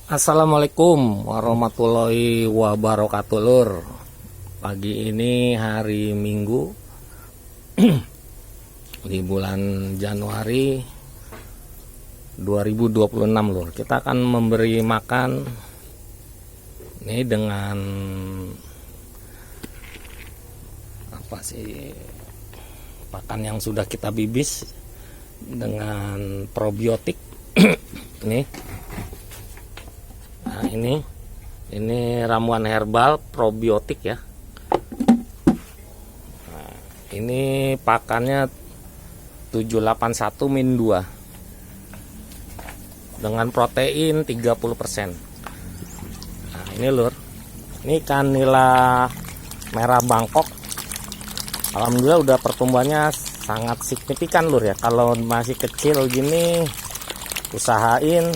Assalamualaikum warahmatullahi wabarakatuh, Lur. Pagi ini hari Minggu di bulan Januari 2026, Lur. Kita akan memberi makan ini dengan pakan yang sudah kita bibis dengan probiotik. Nih. Nah, ini ramuan herbal probiotik ya. Nah, ini pakannya 781-2 dengan protein 30%. Nah, ini Lur. Ini ikan nila merah Bangkok. Alhamdulillah udah pertumbuhannya sangat signifikan, Lur ya. Kalau masih kecil gini usahain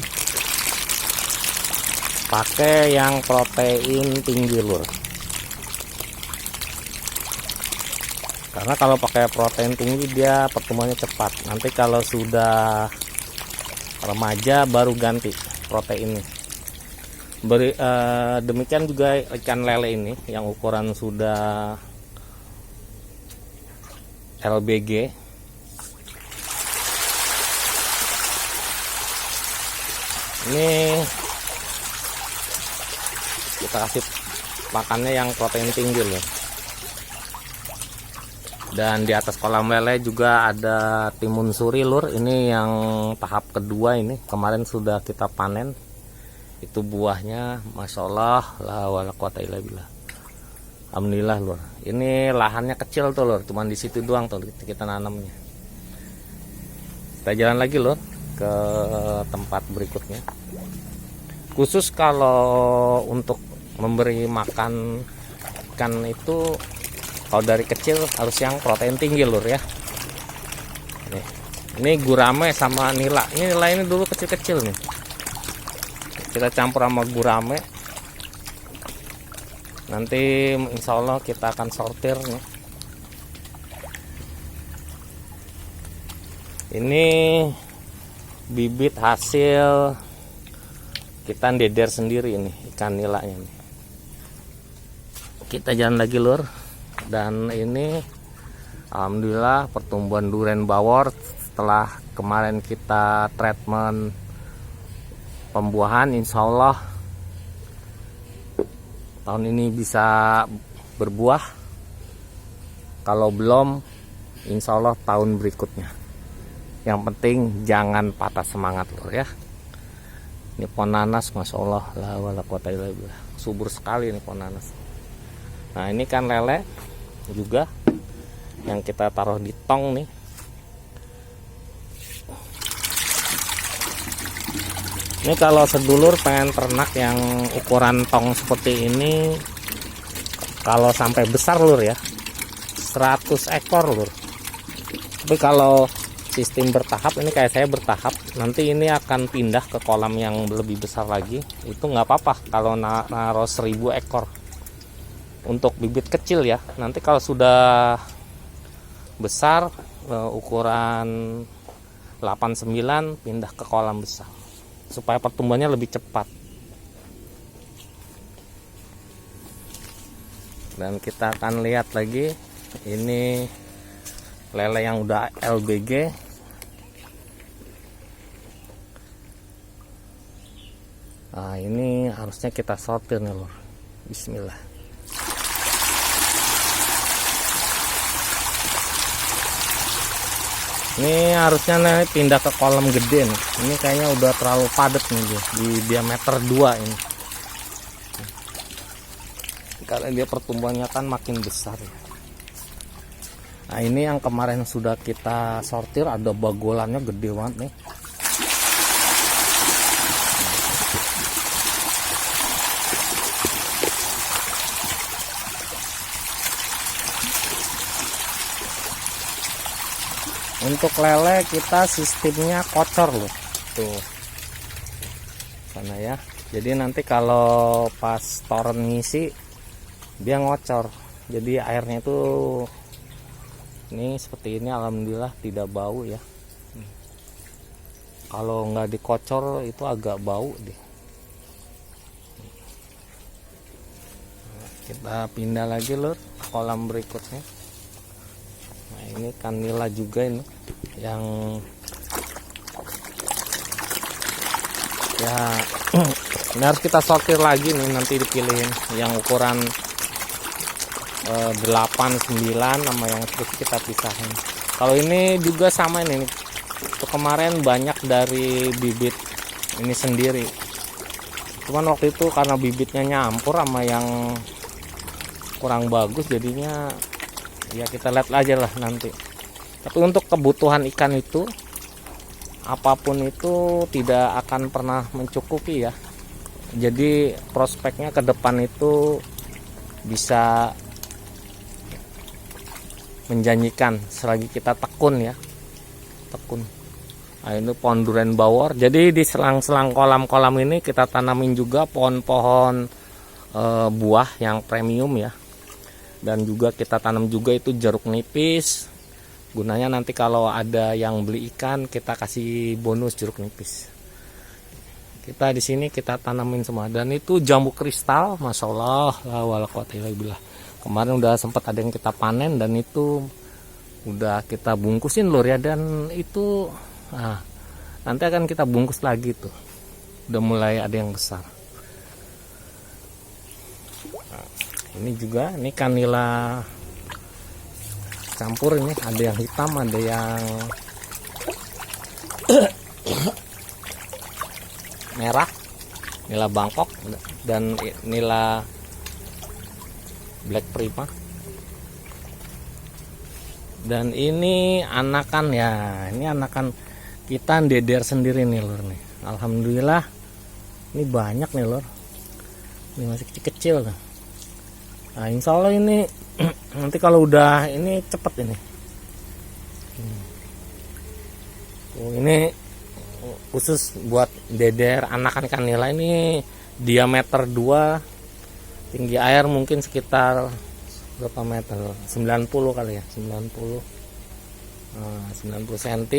pakai yang protein tinggi, Lur. Karena kalau pakai protein tinggi dia pertumbuhannya cepat. Nanti kalau sudah remaja baru ganti proteinnya. Demikian juga ikan lele ini yang ukuran sudah LBG. Ini kita kasih makannya yang protein tinggi, loh. Dan di atas kolam lele juga ada timun suri, Lur. Ini yang tahap kedua ini. Kemarin sudah kita panen. Itu buahnya, masya Allah, la wala quwata illa billah. Alhamdulillah, Lur. Ini lahannya kecil tuh, Lur. Cuman di situ doang tuh kita nanamnya. Kita jalan lagi, Lur, ke tempat berikutnya. Khusus kalau untuk memberi makan ikan itu kalau dari kecil harus yang protein tinggi, Lur ya. Ini gurame sama nila. Ini nila ini dulu kecil-kecil nih. Kita campur sama gurame. Nanti insya Allah kita akan sortir nih. Ini bibit hasil kita deder sendiri ini ikan nilanya nih. Kita jalan lagi, Lur. Dan ini alhamdulillah pertumbuhan duren bawor setelah kemarin kita treatment pembuahan, insya Allah tahun ini bisa berbuah. Kalau belum, insya Allah tahun berikutnya. Yang penting jangan patah semangat, Lur ya. Ini pohon nanas, masya Allah, la wala quwata illa billah. Subur sekali ini pohon nanas. Nah, ini kan lele juga yang kita taruh di tong nih. Ini kalau sedulur pengen ternak yang ukuran tong seperti ini, kalau sampai besar, Lur ya, 100 ekor, Lur. Tapi kalau sistem bertahap, ini kayak saya bertahap, nanti ini akan pindah ke kolam yang lebih besar lagi. Itu nggak apa-apa kalau naruh 1000 ekor untuk bibit kecil ya. Nanti kalau sudah besar, ukuran 89, pindah ke kolam besar supaya pertumbuhannya lebih cepat. Dan kita akan lihat lagi ini lele yang udah LBG. Nah, ini harusnya kita sortir nih, Lur. Bismillah. Ini harusnya nih pindah ke kolam gede nih. Ini kayaknya udah terlalu padat nih dia, di diameter 2 ini. Karena dia pertumbuhannya kan makin besar ya. Nah, ini yang kemarin sudah kita sortir, ada bagolannya gede banget nih. Untuk lele kita sistemnya kocor, loh. Tuh. Sana ya. Jadi nanti kalau pas toren ngisi dia ngocor. Jadi airnya itu ini seperti ini, alhamdulillah tidak bau ya. Kalau nggak dikocor itu agak bau deh. Kita pindah lagi lur kolam berikutnya. Nah ini kan nila juga ini yang ya ini harus kita sortir lagi nih, nanti dipilihin yang ukuran 8, 9 sama yang terus kita pisahin. Kalau ini juga sama ini itu kemarin banyak dari bibit ini sendiri, cuman waktu itu karena bibitnya nyampur sama yang kurang bagus jadinya ya kita lihat aja lah nanti. Tapi untuk kebutuhan ikan itu apapun itu tidak akan pernah mencukupi ya. Jadi prospeknya ke depan itu bisa menjanjikan selagi kita tekun ya, tekun. Nah, ini pohon durian bawor. Jadi di selang-selang kolam-kolam ini kita tanamin juga pohon-pohon buah yang premium ya. Dan juga kita tanam juga itu jeruk nipis. Gunanya nanti kalau ada yang beli ikan kita kasih bonus jeruk nipis. Kita di sini kita tanamin semua. Dan itu jambu kristal, masya Allah, la wala quwata illa billah. Kemarin udah sempat ada yang kita panen dan itu udah kita bungkusin lur ya. Dan itu nanti akan kita bungkus lagi tuh. Udah mulai ada yang besar. Ini juga, ini kan nila campur, ini ada yang hitam, ada yang merah, nila Bangkok dan nila Black Prima. Dan ini anakan ya, ini anakan kita deder sendiri nih lur nih. Alhamdulillah ini banyak nih lur. Ini masih kecil-kecil nih. Nah insya Allah ini nanti kalau udah ini cepet ini. Ini khusus buat deder anakan ikan nila. Ini diameter 2, tinggi air mungkin sekitar berapa meter? 90 kali ya, 90 cm.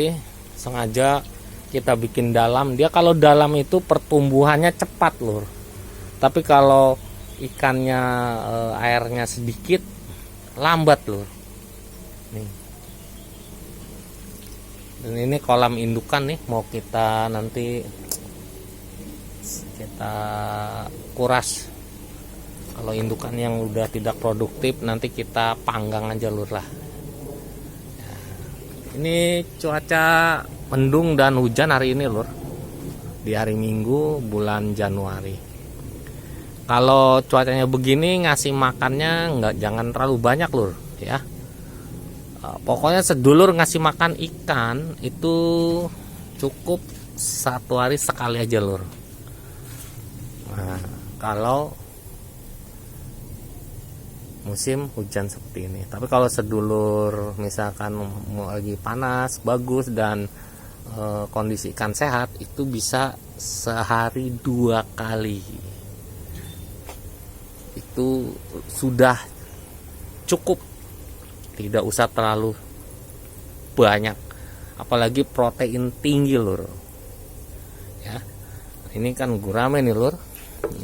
Sengaja kita bikin dalam. Dia kalau dalam itu pertumbuhannya cepat lur. Tapi kalau ikannya airnya sedikit lambat lur. Nih. Dan ini kolam indukan nih, mau kita nanti kita kuras. Kalau indukan yang udah tidak produktif nanti kita panggang aja lur lah. Ya. Ini cuaca mendung dan hujan hari ini lur. Di hari Minggu bulan Januari. Kalau cuacanya begini ngasih makannya jangan terlalu banyak lur ya. Pokoknya sedulur ngasih makan ikan itu cukup 1 hari sekali aja lur. Nah, kalau musim hujan seperti ini. Tapi kalau sedulur misalkan mau lagi panas bagus dan kondisi ikan sehat, itu bisa sehari 2 kali. Itu sudah cukup, tidak usah terlalu banyak, apalagi protein tinggi lur ya. Ini kan gurame nih lur,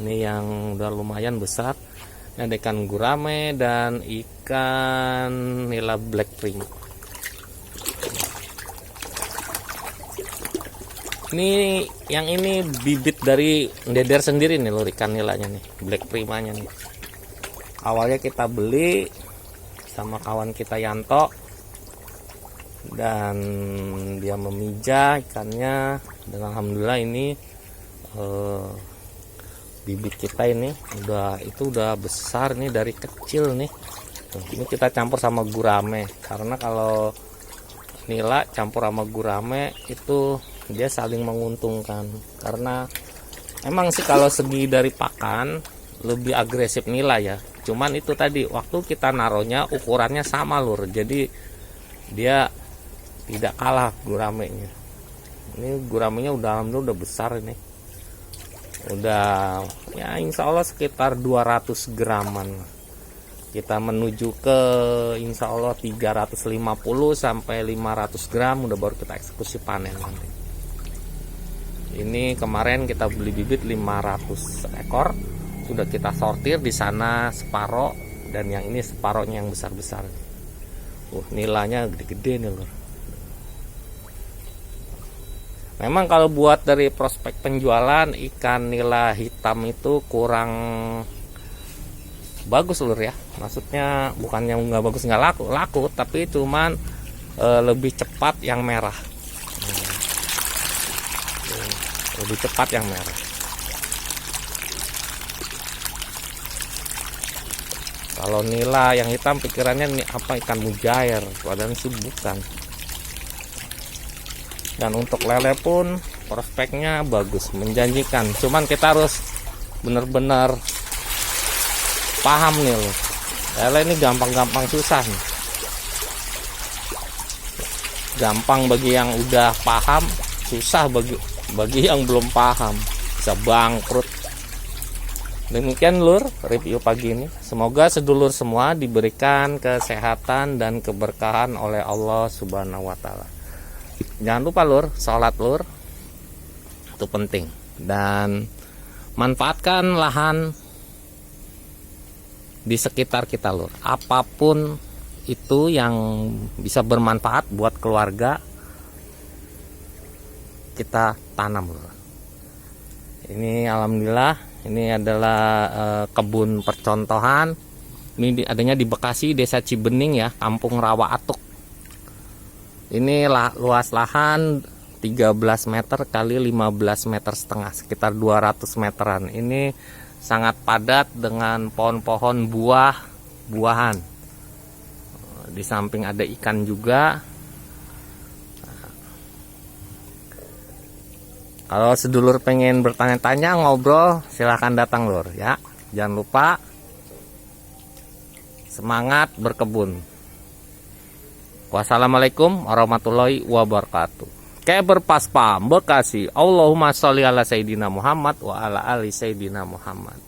ini yang udah lumayan besar. Ini ada ikan gurame dan ikan nila Black Prima. Ini yang ini bibit dari deder sendiri nih lur, ikan nilanya nih, Black Primanya nih. Awalnya kita beli sama kawan kita Yanto dan dia memijah ikannya, dan alhamdulillah ini bibit kita ini udah besar nih dari kecil nih. Ini kita campur sama gurame, karena kalau nila campur sama gurame itu dia saling menguntungkan. Karena emang sih kalau segi dari pakan lebih agresif nila ya, cuman itu tadi waktu kita naruhnya ukurannya sama lur, jadi dia tidak kalah guramenya. Ini guramenya udah besar, ini udah ya insya Allah sekitar 200 graman. Kita menuju ke insya Allah 350 sampai 500 gram udah baru kita eksekusi panen nanti. Ini kemarin kita beli bibit 500 ekor, sudah kita sortir. Di sana separoh dan yang ini separohnya yang besar-besar. Nilainya gede-gede nih lur. Memang kalau buat dari prospek penjualan ikan nila hitam itu kurang bagus lur ya. Maksudnya bukannya nggak bagus, nggak laku, tapi cuman lebih cepat yang merah. Lebih cepat yang merah. Kalau nila yang hitam pikirannya ini apa, ikan mujair, padahal itu bukan. Dan untuk lele pun prospeknya bagus, menjanjikan. Cuman kita harus benar-benar paham nih loh. Lele ini gampang-gampang susah nih. Gampang bagi yang udah paham, susah bagi yang belum paham, bisa bangkrut. Demikian lur review pagi ini. Semoga sedulur semua diberikan kesehatan dan keberkahan oleh Allah Subhanahu wa taala. Jangan lupa lur, sholat lur, itu penting. Dan manfaatkan lahan di sekitar kita lur. Apapun itu yang bisa bermanfaat buat keluarga, kita tanam lur. Ini alhamdulillah, ini adalah kebun percontohan. Ini adanya di Bekasi, Desa Cibening ya, Kampung Rawa Atuk. Ini luas lahan 13 meter kali 15 meter setengah, sekitar 200 meteran. Ini sangat padat dengan pohon-pohon buah-buahan. Di samping ada ikan juga. Kalau sedulur pengen bertanya-tanya, ngobrol, silahkan datang lur ya. Jangan lupa semangat berkebun. Wassalamualaikum warahmatullahi wabarakatuh. Keber Paspam Bekasi. Allahumma sholli ala Sayyidina Muhammad wa ala ali Sayyidina Muhammad.